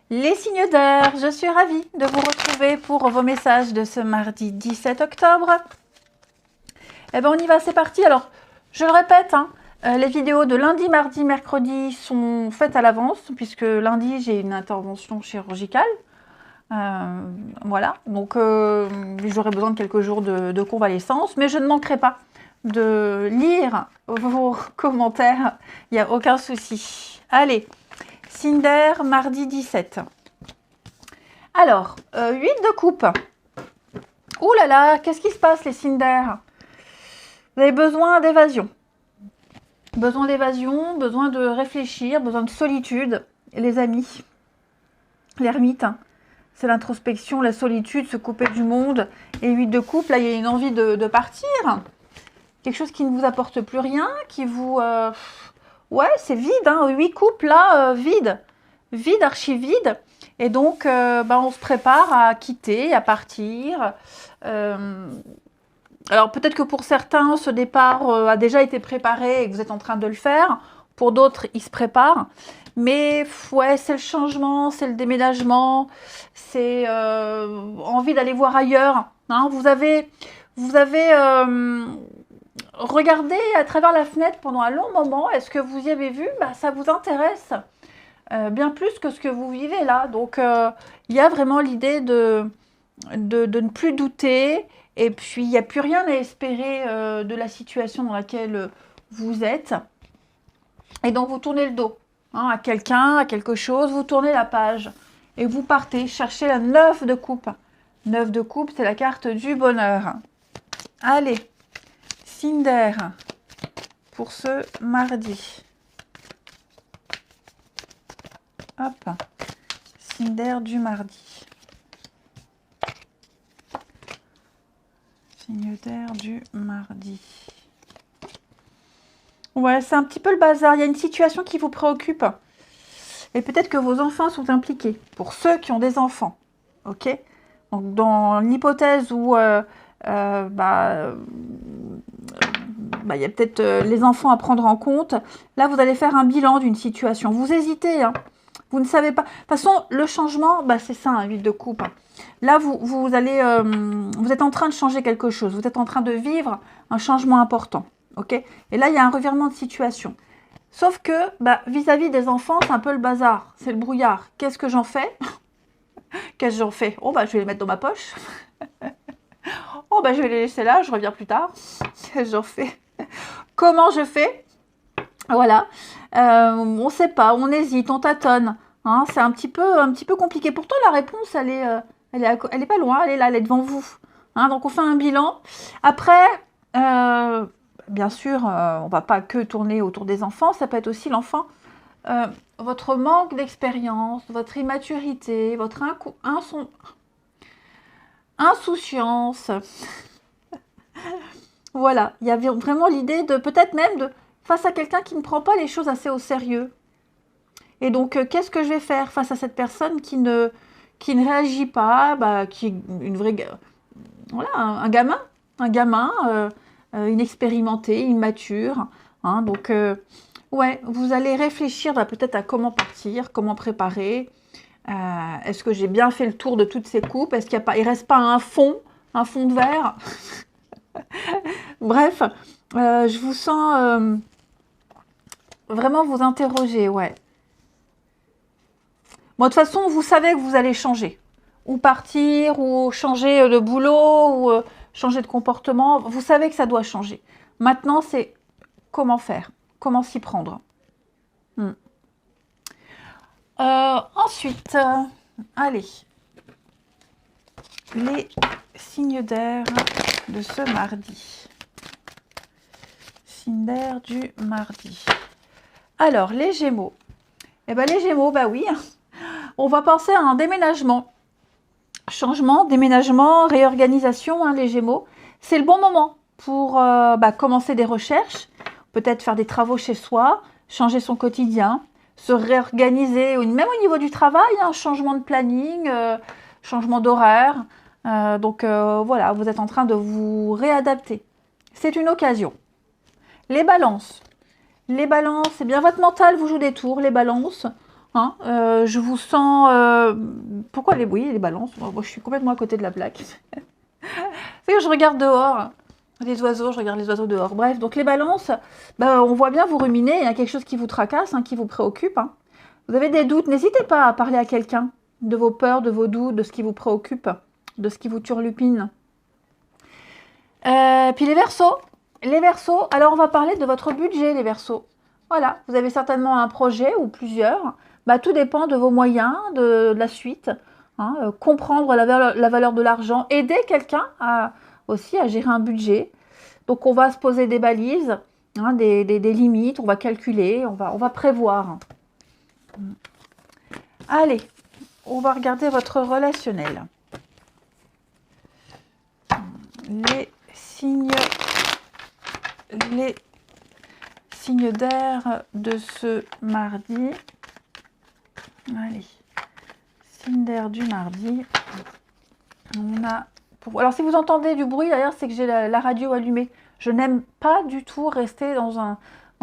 Les signes d'air, je suis ravie de vous retrouver pour vos messages de ce mardi 17 octobre. Eh bien, on y va, c'est parti. Alors, je le répète, les vidéos de lundi, mardi, mercredi sont faites à l'avance, puisque lundi, j'ai une intervention chirurgicale. Voilà, donc j'aurai besoin de quelques jours de convalescence, mais je ne manquerai pas de lire vos commentaires, il n'y a aucun souci. Allez, signe d'air, mardi 17. Alors, 8 de coupe. Ouh là là, qu'est-ce qui se passe les signes d'air? Vous avez besoin d'évasion. Besoin d'évasion, besoin de réfléchir, besoin de solitude. Les amis, l'ermite, c'est l'introspection, la solitude, se couper du monde. Et 8 de coupe, là, il y a une envie de partir. Quelque chose qui ne vous apporte plus rien, qui vous... Ouais, c'est vide, 8 coupes, là, vide. Vide, archi vide. Et donc, on se prépare à quitter, à partir. Alors, peut-être que pour certains, ce départ a déjà été préparé et que vous êtes en train de le faire. Pour d'autres, ils se préparent. Mais ouais, c'est le changement, c'est le déménagement, c'est envie d'aller voir ailleurs. Vous avez regardé à travers la fenêtre pendant un long moment. Est-ce que vous y avez vu? Ça vous intéresse bien plus que ce que vous vivez là. Donc, il y a vraiment l'idée de ne plus douter. Et puis, il n'y a plus rien à espérer de la situation dans laquelle vous êtes. Et donc, vous tournez le dos à quelqu'un, à quelque chose. Vous tournez la page et vous partez chercher la 9 de coupe. 9 de coupe, c'est la carte du bonheur. Allez, signe d'air pour ce mardi. Hop, signe d'air du mardi. Signe d'air du mardi. Ouais, c'est un petit peu le bazar. Il y a une situation qui vous préoccupe. Et peut-être que vos enfants sont impliqués. Pour ceux qui ont des enfants. Ok? Donc, dans l'hypothèse où il y a peut-être les enfants à prendre en compte, là, vous allez faire un bilan d'une situation. Vous hésitez, Vous ne savez pas. De toute façon, le changement, c'est ça, un 8 de coupe. Là, vous êtes en train de changer quelque chose. Vous êtes en train de vivre un changement important. Ok? Et là, il y a un revirement de situation. Sauf que, vis-à-vis des enfants, c'est un peu le bazar. C'est le brouillard. Qu'est-ce que j'en fais? Qu'est-ce que j'en fais? Oh, je vais les mettre dans ma poche. Oh, je vais les laisser là. Je reviens plus tard. Qu'est-ce que j'en fais? Comment je fais? Voilà. On ne sait pas. On hésite. On tâtonne. C'est un petit peu compliqué. Pourtant, la réponse, elle est pas loin. Elle est là. Elle est devant vous. Donc, on fait un bilan. Après... bien sûr, on ne va pas que tourner autour des enfants, ça peut être aussi l'enfant. Votre manque d'expérience, votre immaturité, votre insouciance. Voilà, il y a vraiment l'idée de peut-être même face à quelqu'un qui ne prend pas les choses assez au sérieux. Et donc, qu'est-ce que je vais faire face à cette personne qui ne réagit pas, qui est une vraie... Voilà, un gamin inexpérimenté, immature. Donc, ouais, vous allez réfléchir peut-être à comment partir, comment préparer. Est-ce que j'ai bien fait le tour de toutes ces coupes? Est-ce qu'il ne reste pas un fond de verre? Bref, je vous sens vraiment vous interroger, ouais. Bon, de toute façon, vous savez que vous allez changer. Ou partir, ou changer de boulot, ou changer de comportement. Vous savez que ça doit changer. Maintenant, c'est comment faire, comment s'y prendre. Ensuite, allez, les signes d'air de ce mardi. Signe d'air du mardi. Alors, les Gémeaux. Les Gémeaux, oui. On va penser à un déménagement. Changement, déménagement, réorganisation, les Gémeaux. C'est le bon moment pour commencer des recherches, peut-être faire des travaux chez soi, changer son quotidien, se réorganiser, même au niveau du travail, changement de planning, changement d'horaire. Donc voilà, vous êtes en train de vous réadapter. C'est une occasion. Les balances. Les balances, votre mental vous joue des tours, les balances. Hein, je vous sens... pourquoi les... Oui, les balances. Moi, je suis complètement à côté de la plaque. C'est que je regarde dehors. Les oiseaux, je regarde les oiseaux dehors. Bref, donc les balances, bah, on voit bien vous ruminer. Il y a quelque chose qui vous tracasse, hein, qui vous préoccupe. Hein. Vous avez des doutes, n'hésitez pas à parler à quelqu'un de vos peurs, de vos doutes, de ce qui vous préoccupe, de ce qui vous turlupine. Puis les Verseaux, alors on va parler de votre budget, les Verseaux. Voilà, vous avez certainement un projet ou plusieurs. Bah, tout dépend de vos moyens, de la suite. Hein, comprendre la valeur de l'argent, aider quelqu'un aussi à gérer un budget. Donc on va se poser des balises, hein, des limites, on va calculer, on va prévoir. Allez, on va regarder votre relationnel. Les signes d'air de ce mardi. Allez, signe d'air du mardi. On a alors si vous entendez du bruit d'ailleurs, c'est que j'ai la radio allumée. Je n'aime pas du tout rester dans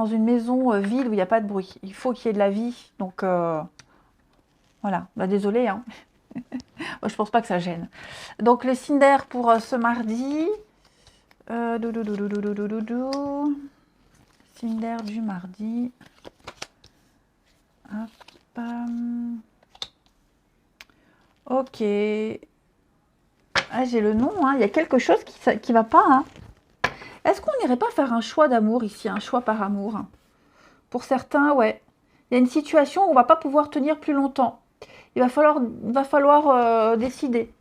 une maison vide où il n'y a pas de bruit. Il faut qu'il y ait de la vie. Donc voilà, bah, désolé. Hein. Moi, je pense pas que ça gêne. Donc le signe d'air pour ce mardi. Signe d'air du mardi. Hop. Ok. Ah, j'ai le nom, hein. Il y a quelque chose qui va pas. Hein. Est-ce qu'on n'irait pas faire un choix d'amour ici, un choix par amour? Pour certains, ouais. Il y a une situation où on ne va pas pouvoir tenir plus longtemps. Il va falloir décider.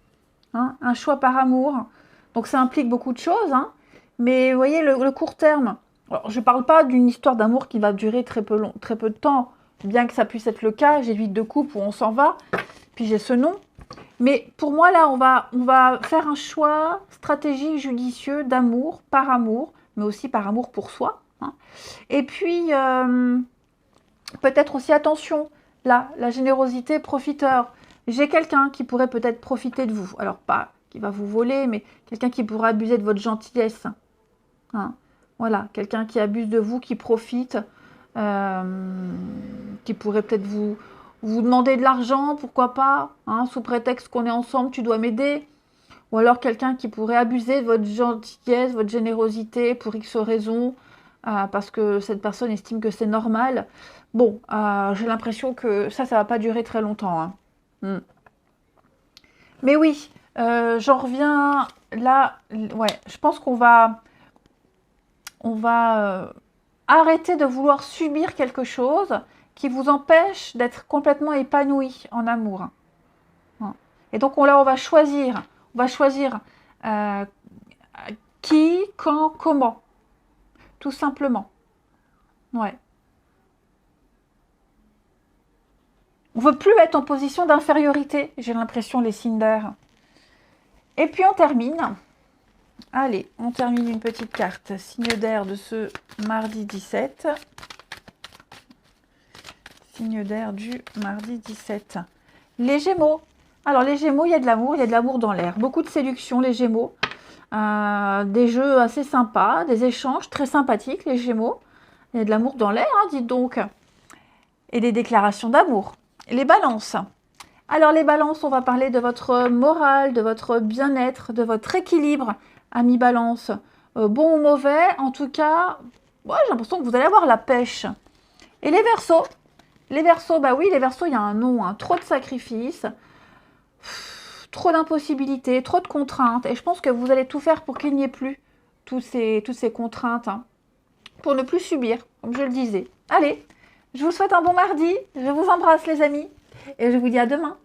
Hein, un choix par amour. Donc ça implique beaucoup de choses. Hein. Mais vous voyez, le court terme. Alors, je ne parle pas d'une histoire d'amour qui va durer très peu de temps. Bien que ça puisse être le cas. J'ai 8 de couple où on s'en va. Puis j'ai ce nom. Mais pour moi, là, on va faire un choix stratégique, judicieux d'amour, par amour, mais aussi par amour pour soi. Hein. Et puis, peut-être aussi, attention, là, la générosité profiteur. J'ai quelqu'un qui pourrait peut-être profiter de vous. Alors, pas qui va vous voler, mais quelqu'un qui pourrait abuser de votre gentillesse. Hein. Voilà, quelqu'un qui abuse de vous, qui profite, qui pourrait peut-être vous demander de l'argent, pourquoi pas, hein, sous prétexte qu'on est ensemble, tu dois m'aider. Ou alors quelqu'un qui pourrait abuser de votre gentillesse, votre générosité pour X raisons, parce que cette personne estime que c'est normal. Bon, j'ai l'impression que ça va pas durer très longtemps. Hein. Mais oui, j'en reviens là. Ouais, je pense qu'on va arrêter de vouloir subir quelque chose qui vous empêche d'être complètement épanoui en amour. Et donc on va choisir. On va choisir qui, quand, comment. Tout simplement. Ouais. On ne veut plus être en position d'infériorité, j'ai l'impression, les signes d'air. Et puis on termine. Allez, on termine une petite carte. Signe d'air de ce mardi 17. Signe d'air du mardi 17. Les Gémeaux. Alors les Gémeaux, il y a de l'amour dans l'air. Beaucoup de séduction, les Gémeaux. Des jeux assez sympas, des échanges très sympathiques, les Gémeaux. Il y a de l'amour dans l'air, hein, dites donc. Et des déclarations d'amour. Les Balances. Alors les Balances, on va parler de votre morale, de votre bien-être, de votre équilibre, amis Balance. Bon ou mauvais, en tout cas, ouais, j'ai l'impression que vous allez avoir la pêche. Et les Verseaux. Les Verseaux, bah oui, les Verseaux, il y a un nom, hein, trop de sacrifices, trop d'impossibilités, trop de contraintes. Et je pense que vous allez tout faire pour qu'il n'y ait plus toutes ces contraintes, hein, pour ne plus subir, comme je le disais. Allez, je vous souhaite un bon mardi. Je vous embrasse, les amis. Et je vous dis à demain.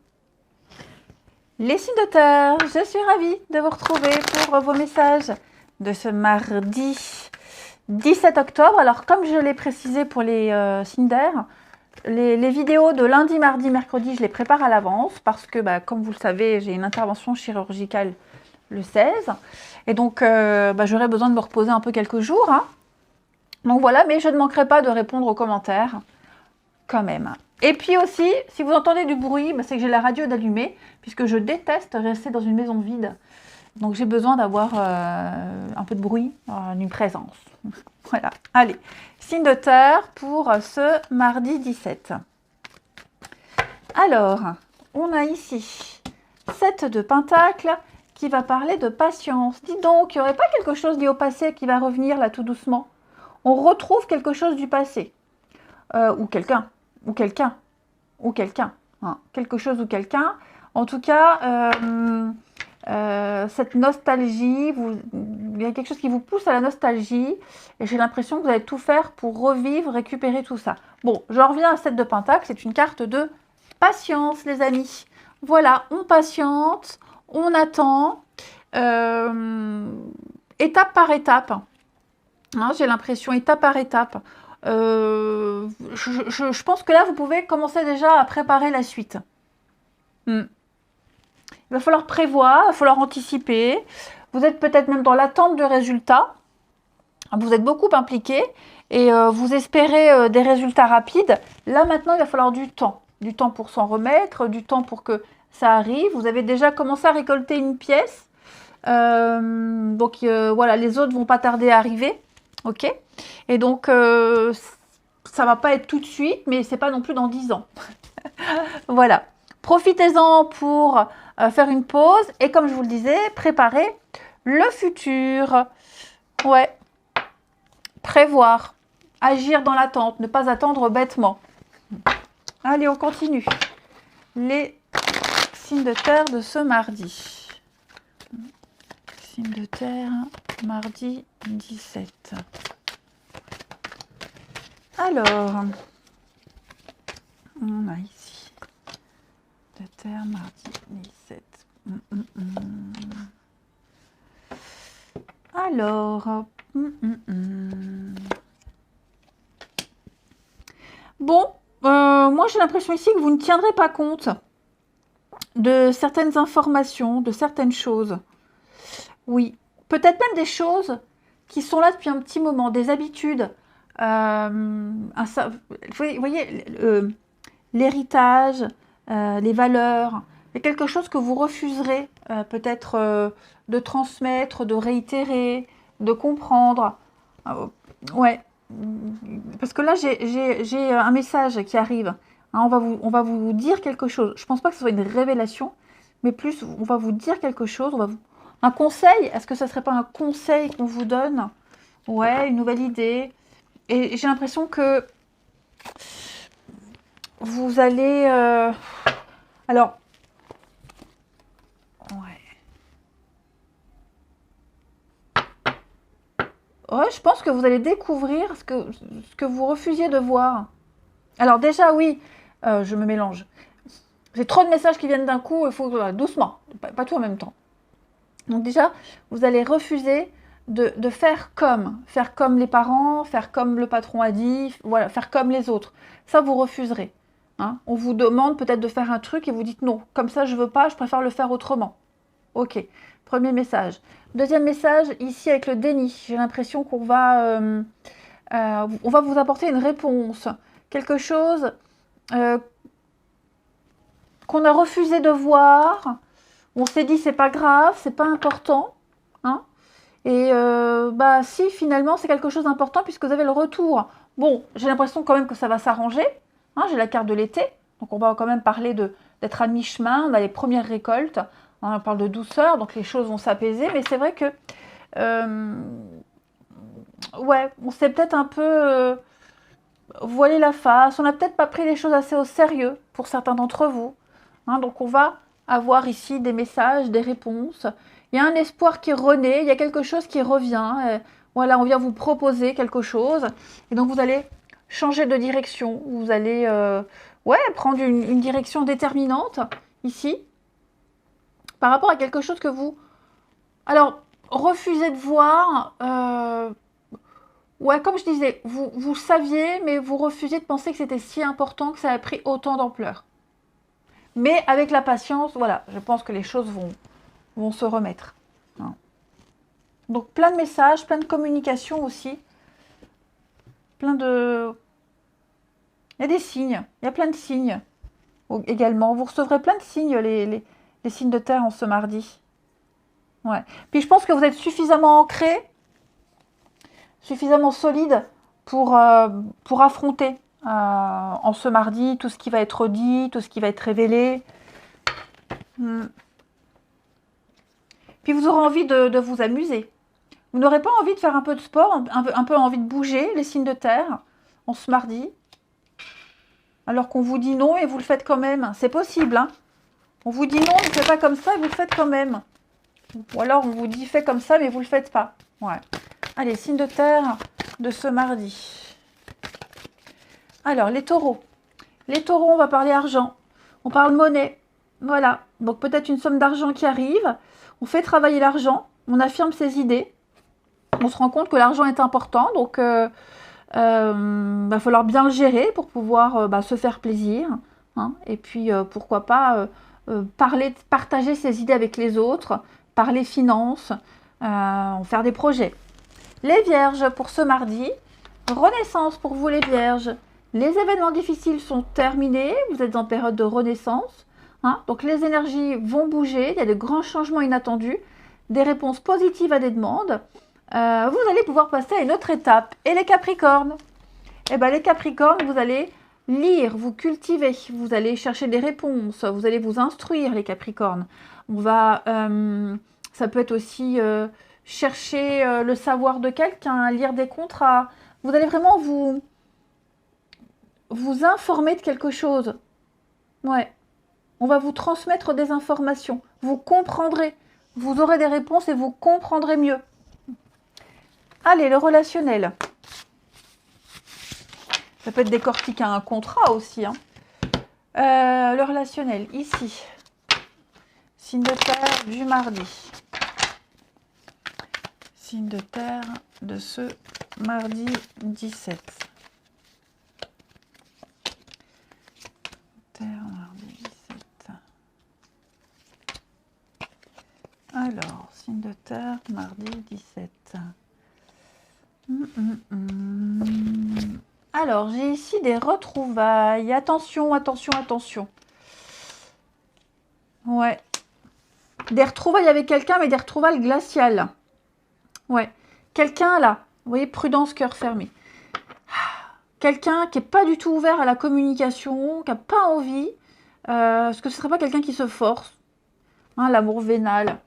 Les signes de terre, je suis ravie de vous retrouver pour vos messages de ce mardi 17 octobre. Alors, comme je l'ai précisé pour les signes d'air, les vidéos de lundi, mardi, mercredi, je les prépare à l'avance parce que, bah, comme vous le savez, j'ai une intervention chirurgicale le 16. Et donc, j'aurai besoin de me reposer un peu quelques jours. Hein. Donc voilà, mais je ne manquerai pas de répondre aux commentaires quand même. Et puis aussi, si vous entendez du bruit, c'est que j'ai la radio d'allumée, puisque je déteste rester dans une maison vide. Donc j'ai besoin d'avoir un peu de bruit, une présence. Voilà, allez. Signe de terre pour ce mardi 17. Alors, on a ici 7 de Pentacles qui va parler de patience. Dis donc, il n'y aurait pas quelque chose lié au passé qui va revenir là tout doucement? On retrouve quelque chose du passé. Ou quelqu'un. Ou quelqu'un. Ou quelqu'un. Hein. Quelque chose ou quelqu'un. En tout cas, cette nostalgie, il y a quelque chose qui vous pousse à la nostalgie. Et j'ai l'impression que vous allez tout faire pour revivre, récupérer tout ça. Bon, je reviens à 7 de Pentacles. C'est une carte de patience, les amis. Voilà, on patiente, on attend, étape par étape. Hein, j'ai l'impression, étape par étape. Je pense que là, vous pouvez commencer déjà à préparer la suite. Il va falloir prévoir, il va falloir anticiper. Vous êtes peut-être même dans l'attente de résultats. Vous êtes beaucoup impliqué et vous espérez des résultats rapides. Là, maintenant, il va falloir du temps. Du temps pour s'en remettre, du temps pour que ça arrive. Vous avez déjà commencé à récolter une pièce. Donc, voilà, les autres vont pas tarder à arriver. Ok. Et donc, ça va pas être tout de suite, mais c'est pas non plus dans 10 ans. Voilà. Profitez-en pour faire une pause. Et comme je vous le disais, préparez le futur. Ouais. Prévoir. Agir dans l'attente. Ne pas attendre bêtement. Allez, on continue. Les signes de terre de ce mardi. Signes de terre, mardi 17. Alors, on a ici de terre, mardi 17. Alors, bon. Moi, j'ai l'impression ici que vous ne tiendrez pas compte de certaines informations, de certaines choses. Oui, peut-être même des choses qui sont là depuis un petit moment, des habitudes. Vous voyez, l'héritage, les valeurs. Il y a quelque chose que vous refuserez peut-être de transmettre, de réitérer, de comprendre. Ouais. Parce que là, j'ai un message qui arrive. Hein, on va vous dire quelque chose. Je ne pense pas que ce soit une révélation, mais plus, on va vous dire quelque chose. Un conseil, est-ce que ça ne serait pas un conseil qu'on vous donne? Ouais, une nouvelle idée. Et j'ai l'impression que vous allez... Alors, ouais, je pense que vous allez découvrir ce que vous refusiez de voir. Alors déjà, oui, je me mélange. J'ai trop de messages qui viennent d'un coup, il faut doucement, pas tout en même temps. Donc déjà, vous allez refuser de faire comme les parents, faire comme le patron a dit, voilà, faire comme les autres. Ça, vous refuserez. Hein. On vous demande peut-être de faire un truc et vous dites non, comme ça je veux pas, je préfère le faire autrement. Ok, premier message. Deuxième message, ici avec le déni, j'ai l'impression qu'on va, on va vous apporter une réponse. Quelque chose qu'on a refusé de voir. On s'est dit c'est pas grave, c'est pas important. Hein. Et bah si, finalement c'est quelque chose d'important puisque vous avez le retour. Bon, j'ai l'impression quand même que ça va s'arranger. Hein, j'ai la carte de l'été, donc on va quand même parler d'être à mi-chemin. On a les premières récoltes. On parle de douceur, donc les choses vont s'apaiser. Mais c'est vrai que ouais, on s'est peut-être un peu voilé la face. On n'a peut-être pas pris les choses assez au sérieux pour certains d'entre vous. Hein, donc on va avoir ici des messages, des réponses. Il y a un espoir qui renaît, il y a quelque chose qui revient. Voilà, on vient vous proposer quelque chose. Et donc vous allez changer de direction. Vous allez ouais, prendre une direction déterminante ici. Par rapport à quelque chose que vous... Alors, refusez de voir... Ouais, comme je disais, vous saviez, mais vous refusiez de penser que c'était si important, que ça a pris autant d'ampleur. Mais avec la patience, voilà, je pense que les choses vont se remettre. Hein. Donc, plein de messages, plein de communications aussi. Plein de... Il y a des signes, il y a plein de signes également. Vous recevrez plein de signes, les signes de terre en ce mardi. Ouais. Puis je pense que vous êtes suffisamment ancré, suffisamment solide pour affronter en ce mardi, tout ce qui va être dit, tout ce qui va être révélé. Puis vous aurez envie de vous amuser. Vous n'aurez pas envie de faire un peu de sport, un peu envie de bouger, les signes de terre, en ce mardi, alors qu'on vous dit non et vous le faites quand même. C'est possible, hein. On vous dit non, ne faites pas comme ça et vous le faites quand même. Ou alors on vous dit fais comme ça mais vous le faites pas. Ouais. Allez, signes de terre de ce mardi. Alors, les taureaux. Les taureaux, on va parler argent. On parle monnaie. Voilà. Donc peut-être une somme d'argent qui arrive. On fait travailler l'argent. On affirme ses idées. On se rend compte que l'argent est important. Donc va falloir bien le gérer pour pouvoir se faire plaisir. Hein. Et puis pourquoi pas partager ses idées avec les autres. Parler finances. Faire des projets. Les vierges pour ce mardi. Renaissance pour vous les vierges. Les événements difficiles sont terminés. Vous êtes en période de renaissance. Hein, donc les énergies vont bouger. Il y a de grands changements inattendus. Des réponses positives à des demandes. Vous allez pouvoir passer à une autre étape. Et les capricornes? Eh bien les capricornes, vous allez lire, vous cultiver. Vous allez chercher des réponses. Vous allez vous instruire les capricornes. Ça peut être aussi chercher le savoir de quelqu'un, lire des contrats. Vous allez vraiment vous informer de quelque chose. Ouais. On va vous transmettre des informations. Vous comprendrez. Vous aurez des réponses et vous comprendrez mieux. Allez, le relationnel. Ça peut être décortiquer un contrat aussi. Hein. Le relationnel, ici. Signe de terre du mardi. Signe de terre de ce mardi 17. Mardi 17. Alors, signe de terre, mardi 17. Alors, j'ai ici des retrouvailles. Attention, attention, attention. Ouais. Des retrouvailles avec quelqu'un, mais des retrouvailles glaciales. Ouais. Quelqu'un là, vous voyez, prudence, cœur fermé. Quelqu'un qui n'est pas du tout ouvert à la communication, qui n'a pas envie, parce que ce ne serait pas quelqu'un qui se force. Hein, l'amour vénal.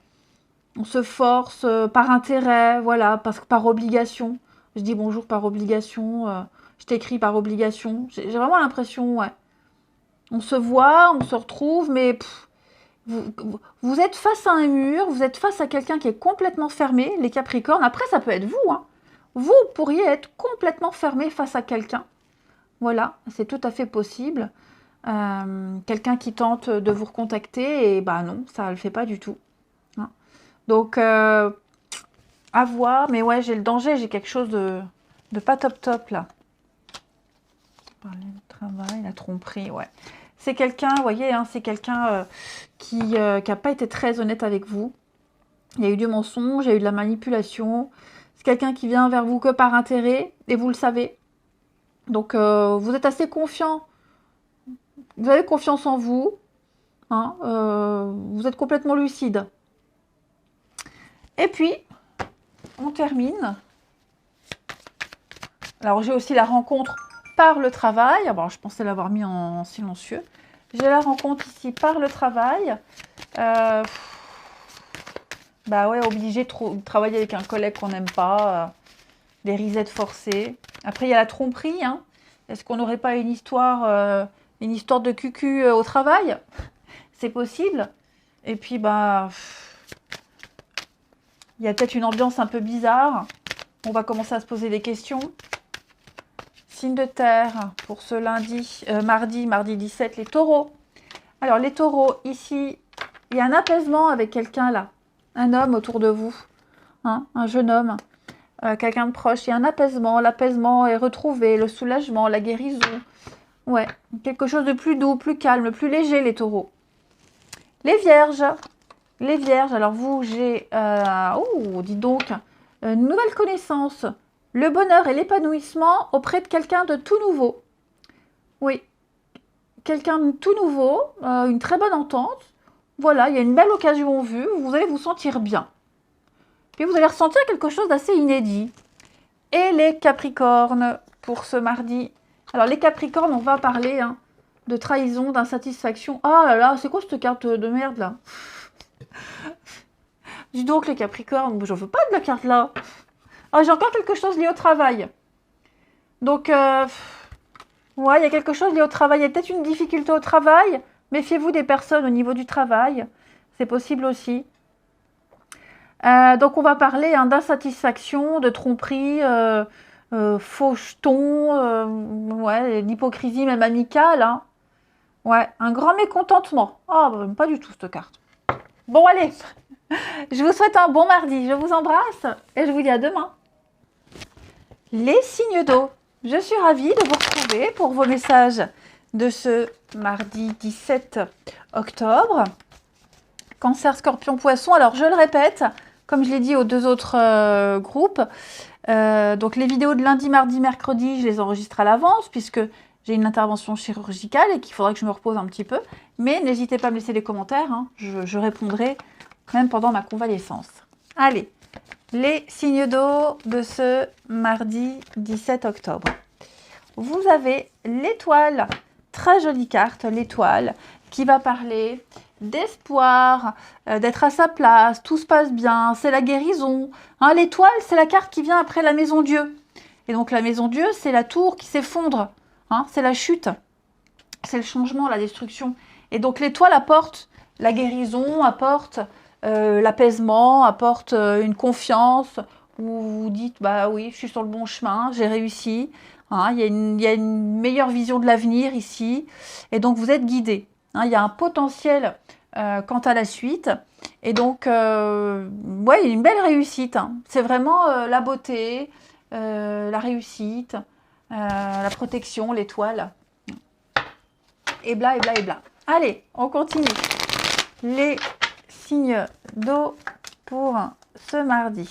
On se force par intérêt, voilà, par obligation. Je dis bonjour par obligation, je t'écris par obligation. J'ai vraiment l'impression, ouais. On se voit, on se retrouve, mais vous êtes face à un mur, vous êtes face à quelqu'un qui est complètement fermé, les Capricornes. Après, ça peut être vous, hein. Vous pourriez être complètement fermé face à quelqu'un. Voilà, c'est tout à fait possible. Quelqu'un qui tente de vous recontacter et bah non, ça ne le fait pas du tout. Hein. Donc, à voir. Mais ouais, j'ai le danger, j'ai quelque chose de pas top là. Parler de travail, la tromperie, ouais. C'est quelqu'un, vous voyez, hein, c'est quelqu'un qui n'a pas été très honnête avec vous. Il y a eu du mensonge, il y a eu de la manipulation. C'est quelqu'un qui vient vers vous que par intérêt, et vous le savez. Donc, vous êtes assez confiant. Vous avez confiance en vous. Hein, vous êtes complètement lucide. Et puis, on termine. Alors, j'ai aussi la rencontre par le travail. Alors, je pensais l'avoir mis en silencieux. J'ai la rencontre ici par le travail. Bah ouais, obligé de travailler avec un collègue qu'on n'aime pas. Des risettes forcées. Après, il y a la tromperie. Hein. Est-ce qu'on n'aurait pas une histoire de cucu au travail? C'est possible. Et puis, bah, il y a peut-être une ambiance un peu bizarre. On va commencer à se poser des questions. Signe de terre pour ce mardi 17, les taureaux. Alors, les taureaux, ici, il y a un apaisement avec quelqu'un là. Un homme autour de vous. Hein, un jeune homme. Quelqu'un de proche. Il y a un apaisement. L'apaisement est retrouvé. Le soulagement, la guérison. Ouais, quelque chose de plus doux, plus calme, plus léger, les taureaux. Les vierges. Les vierges, alors vous, j'ai... dis donc, une nouvelle connaissance. Le bonheur et l'épanouissement auprès de quelqu'un de tout nouveau. Oui, quelqu'un de tout nouveau, une très bonne entente. Voilà, il y a une belle occasion en vue, vous allez vous sentir bien. Puis vous allez ressentir quelque chose d'assez inédit. Et les Capricornes, pour ce mardi Alors, les Capricornes, on va parler hein, de trahison, d'insatisfaction. Ah là là, c'est quoi cette carte de merde, là? Dis donc, les Capricornes, j'en veux pas de la carte, là. Ah, j'ai encore quelque chose lié au travail. Donc, ouais, il y a quelque chose lié au travail. Il y a peut-être une difficulté au travail. Méfiez-vous des personnes au niveau du travail. C'est possible aussi. Donc, on va parler hein, d'insatisfaction, de tromperie, faux jetons, ouais, d'hypocrisie même amicale. Hein. Ouais, un grand mécontentement. Ah, bah, pas du tout cette carte. Bon, allez. Je vous souhaite un bon mardi. Je vous embrasse et je vous dis à demain. Les signes d'eau. Je suis ravie de vous retrouver pour vos messages de ce mardi 17 octobre. Cancer, Scorpion, Poisson. Alors, je le répète, comme je l'ai dit aux deux autres groupes, donc les vidéos de lundi, mardi, mercredi, je les enregistre à l'avance puisque j'ai une intervention chirurgicale et qu'il faudrait que je me repose un petit peu. Mais n'hésitez pas à me laisser des commentaires, hein. Je répondrai même pendant ma convalescence. Allez, les signes d'eau de ce mardi 17 octobre. Vous avez l'étoile, très jolie carte, l'étoile, qui va parler d'espoir, d'être à sa place, tout se passe bien, c'est la guérison. Hein, l'étoile, c'est la carte qui vient après la maison Dieu. Et donc la maison Dieu, c'est la tour qui s'effondre, hein, c'est la chute, c'est le changement, la destruction. Et donc l'étoile apporte la guérison, apporte l'apaisement, apporte une confiance, où vous vous dites, bah oui, je suis sur le bon chemin, j'ai réussi. Hein, il y a une meilleure vision de l'avenir ici. Et donc, vous êtes guidé. Hein, il y a un potentiel quant à la suite. Et donc, ouais, il y a une belle réussite. Hein. C'est vraiment la beauté, la réussite, la protection, l'étoile. Et bla, et bla, et bla. Allez, on continue. Les signes d'eau pour ce mardi.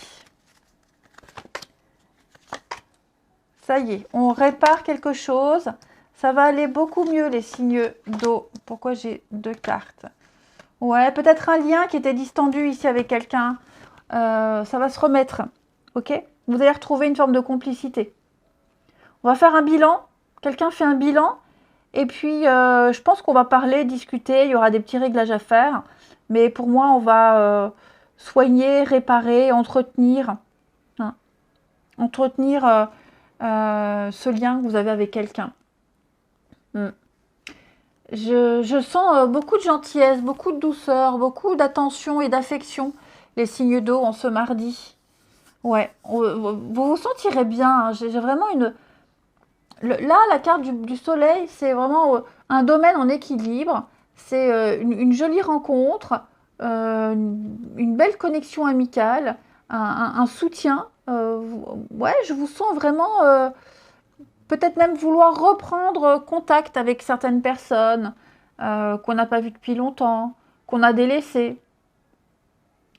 Ça y est, on répare quelque chose. Ça va aller beaucoup mieux, les signes d'eau. Pourquoi j'ai deux cartes? Ouais, peut-être un lien qui était distendu ici avec quelqu'un. Ça va se remettre. Ok? Vous allez retrouver une forme de complicité. On va faire un bilan. Quelqu'un fait un bilan. Et puis, je pense qu'on va parler, discuter. Il y aura des petits réglages à faire. Mais pour moi, on va soigner, réparer, entretenir. Hein, entretenir ce lien que vous avez avec quelqu'un. Je sens beaucoup de gentillesse, beaucoup de douceur, beaucoup d'attention et d'affection, les signes d'eau en ce mardi. Ouais, vous vous sentirez bien. Hein. J'ai vraiment une... Là, la carte du soleil, c'est vraiment un domaine en équilibre. C'est une jolie rencontre, une belle connexion amicale, un soutien. Ouais, je vous sens vraiment... peut-être même vouloir reprendre contact avec certaines personnes qu'on n'a pas vues depuis longtemps, qu'on a délaissées.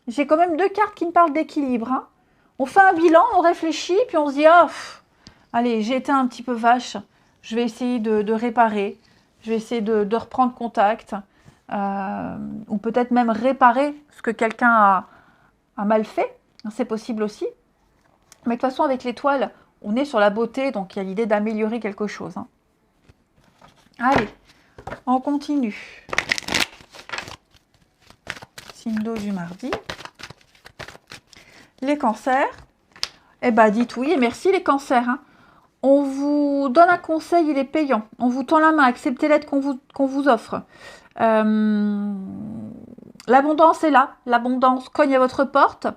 J'ai quand même deux cartes qui me parlent d'équilibre. Hein. On fait un bilan, on réfléchit, puis on se dit « Ah, allez, j'ai été un petit peu vache, je vais essayer de réparer, je vais essayer de reprendre contact. Ou peut-être même réparer ce que quelqu'un a mal fait. C'est possible aussi. Mais de toute façon, avec l'étoile, on est sur la beauté, donc il y a l'idée d'améliorer quelque chose. Hein. Allez, on continue. Signe d'eau du mardi. Les cancers. Eh bien, dites oui et merci les cancers. Hein. On vous donne un conseil, il est payant. On vous tend la main, acceptez l'aide qu'on vous offre. L'abondance est là. L'abondance cogne à votre porte.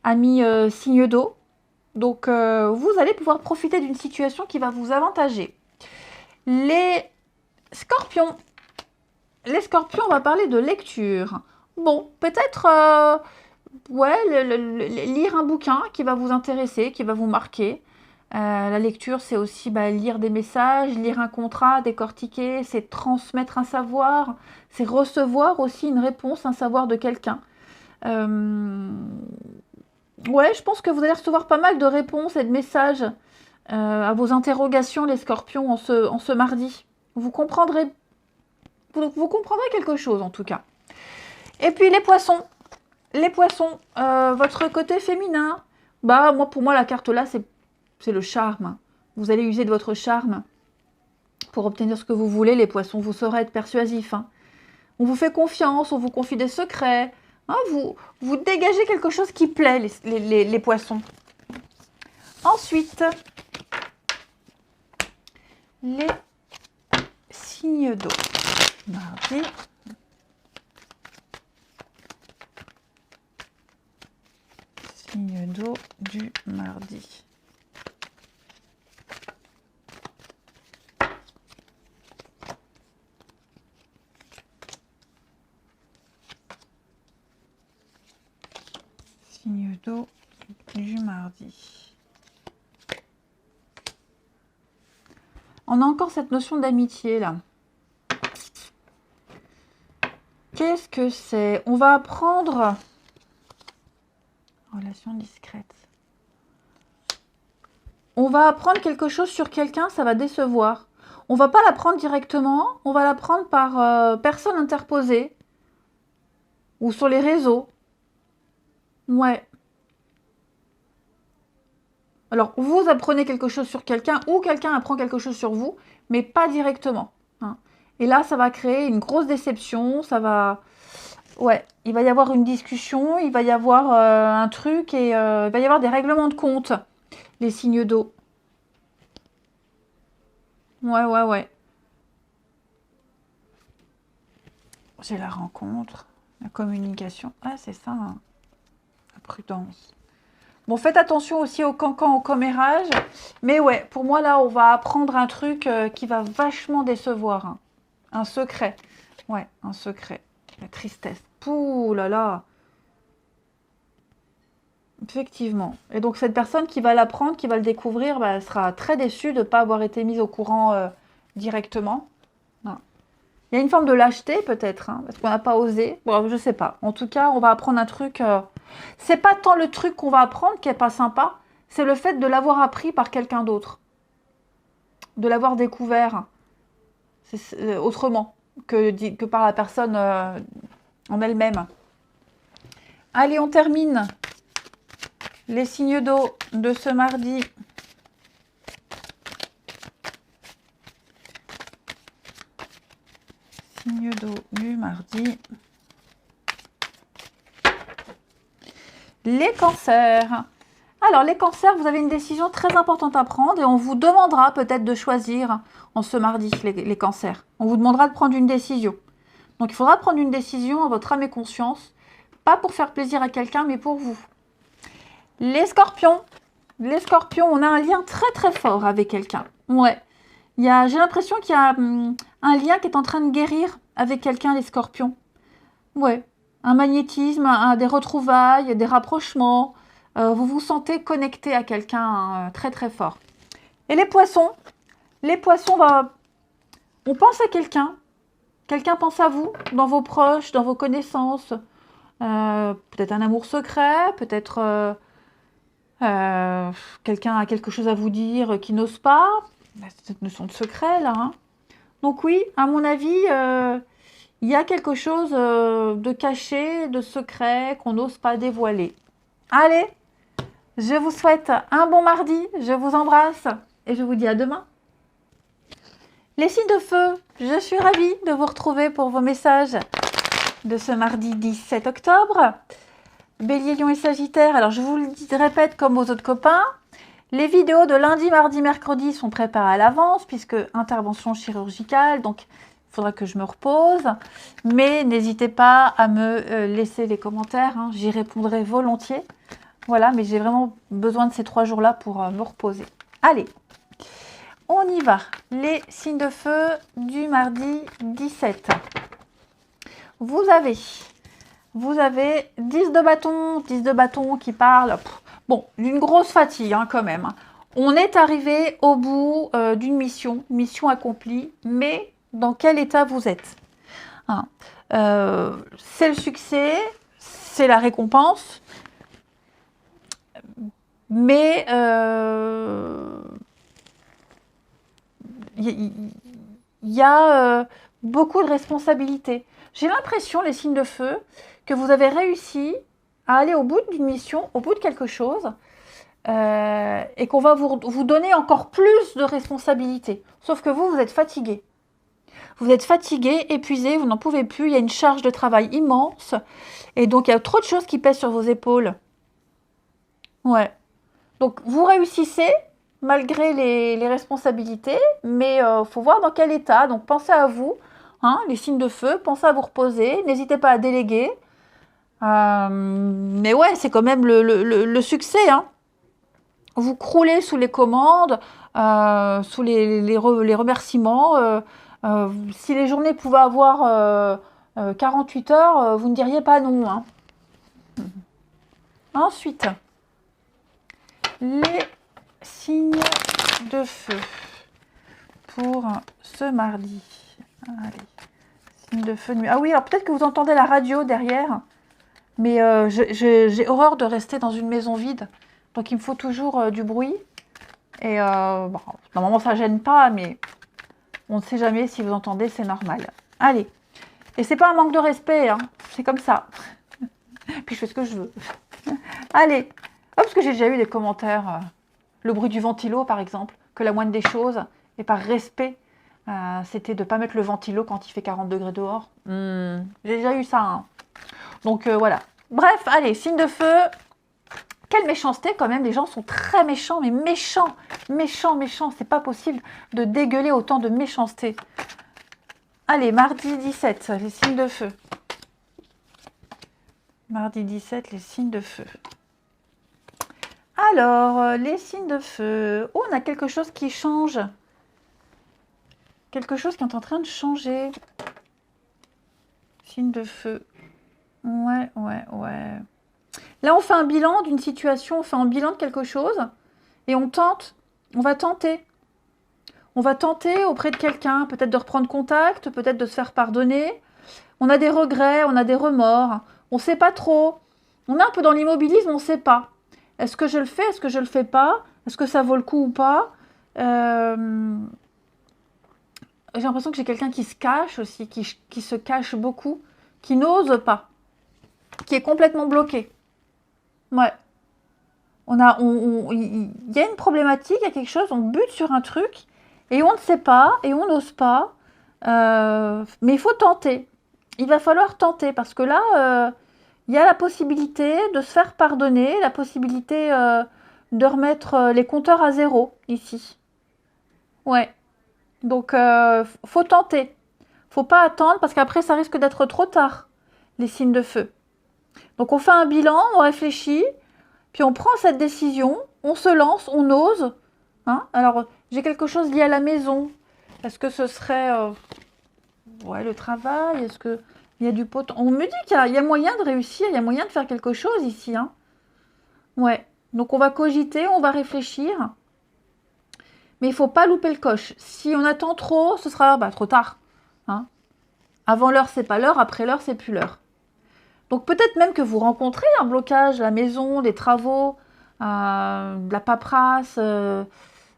Ami signe d'eau. Donc, vous allez pouvoir profiter d'une situation qui va vous avantager. Les scorpions. Les scorpions, on va parler de lecture. Bon, peut-être ouais, lire un bouquin qui va vous intéresser, qui va vous marquer. La lecture, c'est aussi lire des messages, lire un contrat, décortiquer, c'est transmettre un savoir, c'est recevoir aussi une réponse, un savoir de quelqu'un. Ouais, je pense que vous allez recevoir pas mal de réponses et de messages à vos interrogations, les scorpions, en ce mardi. Vous comprendrez quelque chose, en tout cas. Et puis, les poissons. Les poissons, votre côté féminin. Pour moi, la carte là, c'est le charme. Vous allez user de votre charme. pour obtenir ce que vous voulez, les poissons, vous saurez être persuasifs. Hein. On vous fait confiance, on vous confie des secrets. Hein, vous dégagez quelque chose qui plaît, les poissons. Ensuite, les signes d'eau. Mardi. Signe d'eau du mardi. Signe d'eau du mardi. On a encore cette notion d'amitié là. Qu'est-ce que c'est? On va apprendre... Relation discrète. On va apprendre quelque chose sur quelqu'un, ça va décevoir. On va pas l'apprendre directement, on va l'apprendre par personne interposée. Ou sur les réseaux. Ouais. Alors, vous apprenez quelque chose sur quelqu'un ou quelqu'un apprend quelque chose sur vous, mais pas directement. Hein. Et là, ça va créer une grosse déception, ça va... Ouais, il va y avoir une discussion, il va y avoir un truc et il va y avoir des règlements de compte, les signes d'eau. Ouais. J'ai la rencontre, la communication. Ah, c'est ça, hein. La prudence. Bon, faites attention aussi au cancan, au commérage. Mais ouais, pour moi, là, on va apprendre un truc qui va vachement décevoir. Hein. Un secret. Ouais, un secret. La tristesse. Pouh là là. Effectivement. Et donc, cette personne qui va l'apprendre, qui va le découvrir, bah, elle sera très déçue de ne pas avoir été mise au courant directement. Non. Il y a une forme de lâcheté, peut-être, hein, parce qu'on n'a pas osé. Bon, je sais pas. En tout cas, on va apprendre un truc... C'est pas tant le truc qu'on va apprendre qui est pas sympa, c'est le fait de l'avoir appris par quelqu'un d'autre. De l'avoir découvert autrement que par la personne en elle-même. Allez, on termine les signes d'eau de ce mardi. Signes d'eau du mardi. Les cancers. Alors, les cancers, vous avez une décision très importante à prendre et on vous demandera peut-être de choisir en ce mardi, les cancers. On vous demandera de prendre une décision. Donc, il faudra prendre une décision à votre âme et conscience, pas pour faire plaisir à quelqu'un, mais pour vous. Les scorpions. Les scorpions, on a un lien très très fort avec quelqu'un. Ouais. J'ai l'impression qu'il y a un lien qui est en train de guérir avec quelqu'un, les scorpions. Ouais. Un magnétisme, des retrouvailles, des rapprochements. Vous vous sentez connecté à quelqu'un très très fort. Et les poissons, on pense à quelqu'un. Quelqu'un pense à vous, dans vos proches, dans vos connaissances. Peut-être un amour secret, peut-être quelqu'un a quelque chose à vous dire qui n'ose pas. Cette notion de secret là. Hein. Donc oui, à mon avis... il y a quelque chose de caché, de secret, qu'on n'ose pas dévoiler. Allez, je vous souhaite un bon mardi, je vous embrasse et je vous dis à demain. Les signes de feu, je suis ravie de vous retrouver pour vos messages de ce mardi 17 octobre. Bélier, Lion et Sagittaire, alors je vous le répète comme aux autres copains, les vidéos de lundi, mardi, mercredi sont préparées à l'avance puisque intervention chirurgicale, donc... il faudra que je me repose, mais n'hésitez pas à me laisser les commentaires, hein, j'y répondrai volontiers. Voilà, mais j'ai vraiment besoin de ces 3 jours-là pour me reposer. Allez, on y va. Les signes de feu du mardi 17. Vous avez 10 de bâton qui parle, bon, d'une grosse fatigue hein, quand même. On est arrivé au bout d'une mission accomplie, mais... dans quel état vous êtes. Hein. C'est le succès, c'est la récompense, mais il y a beaucoup de responsabilités. J'ai l'impression, les signes de feu, que vous avez réussi à aller au bout d'une mission, au bout de quelque chose, et qu'on va vous donner encore plus de responsabilités. Sauf que vous êtes fatigué. Vous êtes fatigué, épuisé, vous n'en pouvez plus, il y a une charge de travail immense, et donc il y a trop de choses qui pèsent sur vos épaules. Ouais. Donc vous réussissez, malgré les responsabilités, mais faut voir dans quel état. Donc pensez à vous, hein, les signes de feu, pensez à vous reposer, n'hésitez pas à déléguer. Mais ouais, c'est quand même le succès, hein. Vous croulez sous les commandes, sous les remerciements. Si les journées pouvaient avoir 48 heures, vous ne diriez pas non, hein. Ensuite, les signes de feu pour ce mardi. Allez, signe de feu nuit. Ah oui, alors peut-être que vous entendez la radio derrière, mais j'ai horreur de rester dans une maison vide. Donc il me faut toujours du bruit. Et bon, normalement ça gêne pas, mais on ne sait jamais si vous entendez, c'est normal. Allez. Et c'est pas un manque de respect, hein. C'est comme ça. Puis je fais ce que je veux. Allez. Oh, parce que j'ai déjà eu des commentaires. Le bruit du ventilo, par exemple, que la moindre des choses, et par respect, c'était de ne pas mettre le ventilo quand il fait 40 degrés dehors. J'ai déjà eu ça, hein. Donc voilà. Bref, allez, signe de feu. Quelle méchanceté quand même, les gens sont très méchants, mais méchants, méchants, méchants. C'est pas possible de dégueuler autant de méchanceté. Allez, mardi 17, les signes de feu. Mardi 17, les signes de feu. Alors, les signes de feu. Oh, on a quelque chose qui change. Quelque chose qui est en train de changer. Signe de feu. Ouais. Là, on fait un bilan d'une situation, on fait un bilan de quelque chose. Et on va tenter. On va tenter auprès de quelqu'un, peut-être de reprendre contact, peut-être de se faire pardonner. On a des regrets, on a des remords. On ne sait pas trop. On est un peu dans l'immobilisme, on ne sait pas. Est-ce que je le fais? Est-ce que je ne le fais pas? Est-ce que ça vaut le coup ou pas? J'ai l'impression que j'ai quelqu'un qui se cache aussi, qui se cache beaucoup, qui n'ose pas, qui est complètement bloqué. Ouais. Il y a une problématique, il y a quelque chose, on bute sur un truc, et on ne sait pas, et on n'ose pas. Mais il faut tenter. Il va falloir tenter, parce que là... il y a la possibilité de se faire pardonner, la possibilité de remettre les compteurs à zéro ici. Ouais. Donc, faut tenter. Faut pas attendre parce qu'après, ça risque d'être trop tard, les signes de feu. Donc, on fait un bilan, on réfléchit, puis on prend cette décision, on se lance, on ose. Hein. Alors, j'ai quelque chose lié à la maison. Est-ce que ce serait le travail? Est-ce que... il y a du pot. On me dit qu'il y a moyen de réussir, il y a moyen de faire quelque chose ici. Hein. Ouais. Donc on va cogiter, on va réfléchir. Mais il ne faut pas louper le coche. Si on attend trop, ce sera trop tard. Hein. Avant l'heure, c'est pas l'heure. Après l'heure, c'est plus l'heure. Donc peut-être même que vous rencontrez un blocage, la maison, des travaux, de la paperasse,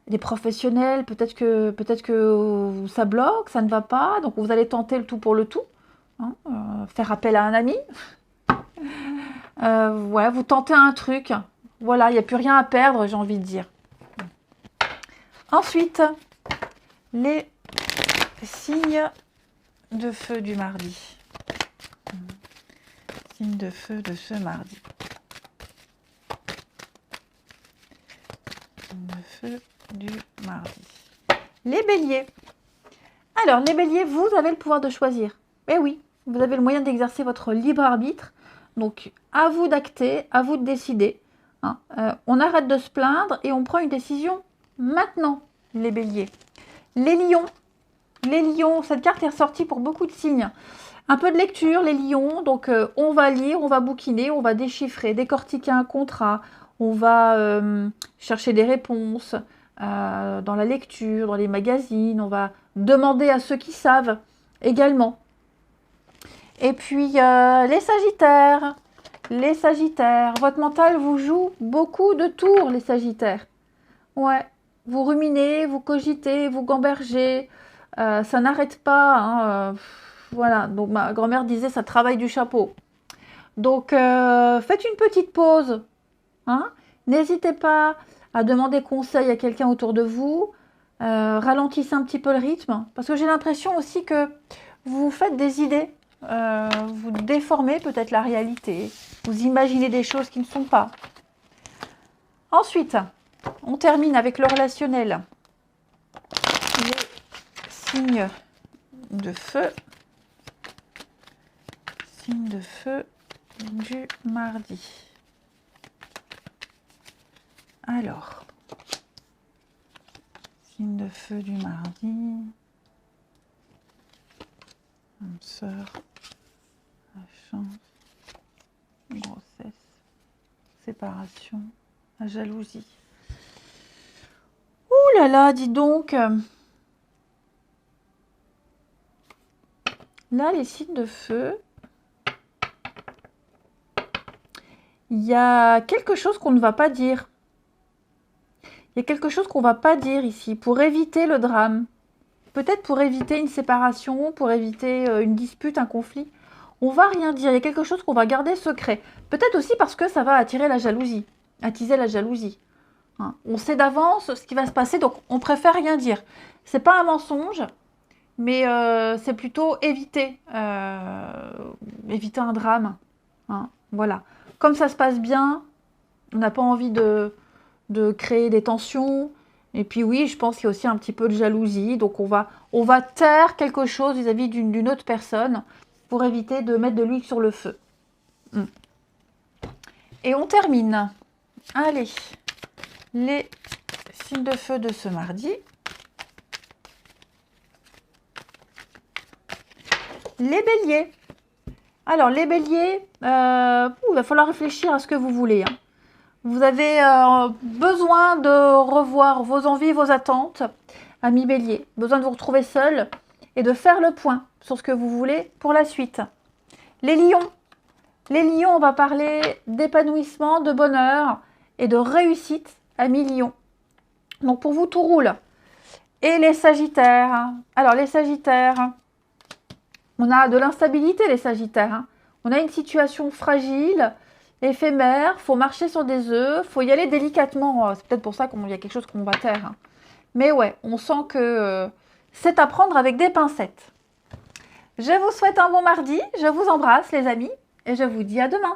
des professionnels. Peut-être que ça bloque, ça ne va pas. Donc vous allez tenter le tout pour le tout. Hein, faire appel à un ami. Voilà, vous tentez un truc. Voilà, il n'y a plus rien à perdre, j'ai envie de dire. Ensuite, les signes de feu du mardi. Signes de feu de ce mardi. Signes de feu du mardi. Les béliers. Alors, les béliers, vous avez le pouvoir de choisir. Eh oui, vous avez le moyen d'exercer votre libre arbitre. Donc, à vous d'acter, à vous de décider. Hein. On arrête de se plaindre et on prend une décision maintenant, les béliers. Les lions. Les lions, cette carte est ressortie pour beaucoup de signes. Un peu de lecture, les lions. Donc, on va lire, on va bouquiner, on va déchiffrer, décortiquer un contrat. On va chercher des réponses dans la lecture, dans les magazines. On va demander à ceux qui savent également. Et puis, les sagittaires. Les sagittaires. Votre mental vous joue beaucoup de tours, les sagittaires. Ouais. Vous ruminez, vous cogitez, vous gambergez. Ça n'arrête pas. Hein, voilà. Donc, ma grand-mère disait, ça travaille du chapeau. Donc, faites une petite pause. Hein. N'hésitez pas à demander conseil à quelqu'un autour de vous. Ralentissez un petit peu le rythme. Parce que j'ai l'impression aussi que vous vous faites des idées. Vous déformez peut-être la réalité. Vous imaginez des choses qui ne sont pas. Ensuite, on termine avec le relationnel. Les signes de feu. Signes de feu du mardi. Alors, signe de feu du mardi. Âme sœur, la chance, grossesse, séparation, la jalousie. Ouh là là, dis donc. Là, les signes de feu. Il y a quelque chose qu'on ne va pas dire. Il y a quelque chose qu'on ne va pas dire ici pour éviter le drame. Peut-être pour éviter une séparation, pour éviter une dispute, un conflit. On va rien dire. Il y a quelque chose qu'on va garder secret. Peut-être aussi parce que ça va attirer la jalousie. Attiser la jalousie. Hein. On sait d'avance ce qui va se passer, donc on préfère rien dire. C'est pas un mensonge, mais c'est plutôt éviter. Éviter un drame. Hein. Voilà. Comme ça se passe bien, on n'a pas envie de créer des tensions. Et puis oui, je pense qu'il y a aussi un petit peu de jalousie. Donc on va taire quelque chose vis-à-vis d'une autre personne pour éviter de mettre de l'huile sur le feu. Et on termine. Allez, les signes de feu de ce mardi. Les béliers. Alors les béliers, il va falloir réfléchir à ce que vous voulez. Hein. Vous avez besoin de revoir vos envies, vos attentes, amis bélier. Besoin de vous retrouver seul et de faire le point sur ce que vous voulez pour la suite. Les lions. Les lions, on va parler d'épanouissement, de bonheur et de réussite, amis lions. Donc pour vous, tout roule. Et les sagittaires. Alors les sagittaires, on a de l'instabilité, les sagittaires. Hein. On a une situation fragile, éphémère, il faut marcher sur des œufs, il faut y aller délicatement. C'est peut-être pour ça qu'il y a quelque chose qu'on va taire. Hein. Mais ouais, on sent que c'est à prendre avec des pincettes. Je vous souhaite un bon mardi, je vous embrasse les amis, et je vous dis à demain.